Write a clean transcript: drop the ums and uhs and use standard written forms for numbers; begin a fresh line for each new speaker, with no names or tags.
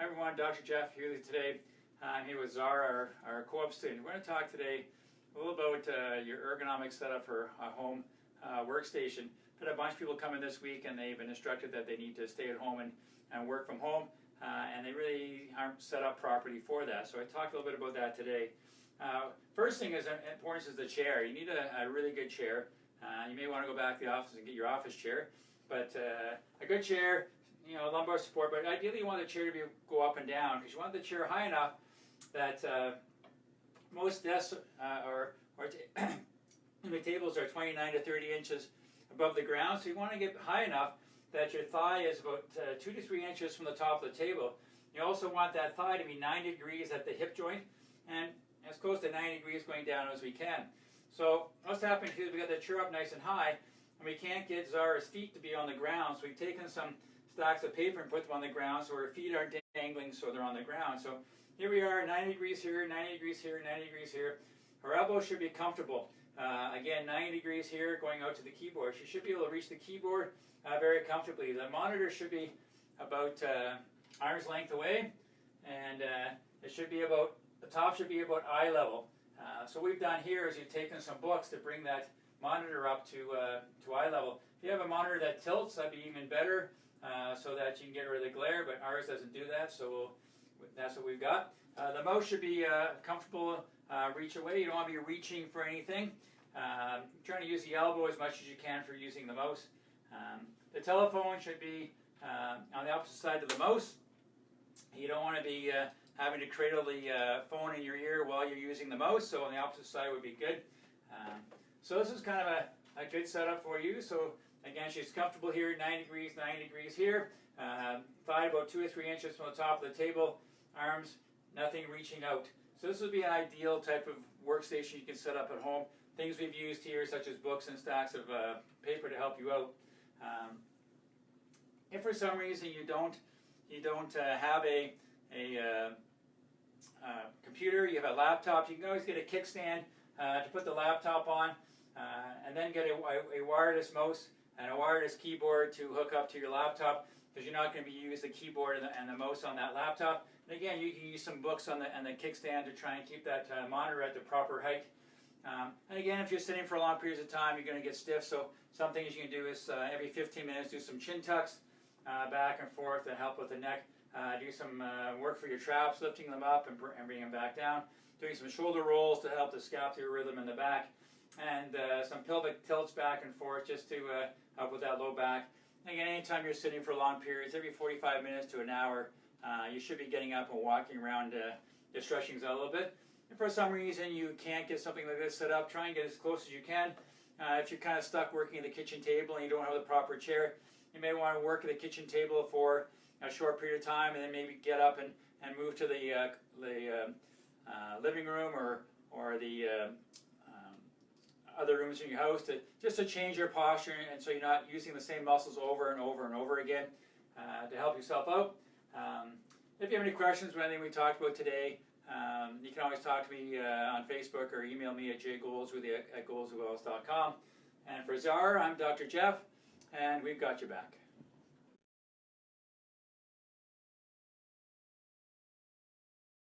Hi everyone, Dr. Jeff here today. I'm here with Zara, our co-op student. We're going to talk today a little about your ergonomic setup for a home workstation. I've had a bunch of people come in this week and they've been instructed that they need to stay at home and work from home, and they really aren't set up properly for that. So I talked a little bit about that today. First thing is importance is the chair. You need a really good chair. You may want to go back to the office and get your office chair, but a good chair, you know, lumbar support, but ideally you want the chair to go up and down, because you want the chair high enough that most desks the tables are 29 to 30 inches above the ground, so you want to get high enough that your thigh is about 2 to 3 inches from the top of the table. You also want that thigh to be 90 degrees at the hip joint and as close to 90 degrees going down as we can. So what's happening here is we got the chair up nice and high, and we can't get Zara's feet to be on the ground, so we've taken some stacks of paper and put them on the ground so her feet aren't dangling, so they're on the ground. So here we are, 90 degrees here, 90 degrees here, 90 degrees here. Her elbows should be comfortable. Again, 90 degrees here going out to the keyboard. She should be able to reach the keyboard very comfortably. The monitor should be about arm's length away, and it should be about, the top should be about eye level. So what we've done here is we've taken some books to bring that monitor up to eye level. If you have a monitor that tilts, that'd be even better, so that you can get rid of the glare, but ours doesn't do that, so that's what we've got. The mouse should be comfortable reach away. You don't want to be reaching for anything. Trying to use the elbow as much as you can for using the mouse. The telephone should be on the opposite side of the mouse. You don't want to be having to cradle the phone in your ear while you're using the mouse, so on the opposite side would be good. So this is kind of a good setup for you. So again, she's comfortable here, 90 degrees here. Thigh about 2 or 3 inches from the top of the table. Arms, nothing reaching out. So this would be an ideal type of workstation you can set up at home. Things we've used here, such as books and stacks of paper to help you out. If for some reason you don't have a computer, you have a laptop, you can always get a kickstand to put the laptop on, and then get a wireless mouse and a wireless keyboard to hook up to your laptop, because you're not going to be using the keyboard and the mouse on that laptop. And again, you can use some books on the kickstand to try and keep that monitor at the proper height. And again, if you're sitting for long periods of time, you're going to get stiff. So some things you can do is every 15 minutes do some chin tucks back and forth to help with the neck. Do some work for your traps, lifting them up and bringing them back down. Doing some shoulder rolls to help the scapular rhythm in the back. And some pelvic tilts back and forth just to help with that low back. And again, anytime you're sitting for long periods, every 45 minutes to an hour, you should be getting up and walking around, just stretching out a little bit. If for some reason you can't get something like this set up, try and get as close as you can. If you're kind of stuck working at the kitchen table and you don't have the proper chair, you may want to work at the kitchen table for a short period of time, and then maybe get up and move to the living room or the other rooms in your house just to change your posture, and so you're not using the same muscles over and over and over again to help yourself out. If you have any questions about anything we talked about today, you can always talk to me on Facebook or email me at jgoldsworthy@goldswellness.com. And for Zara, I'm Dr. Jeff, and we've got your back.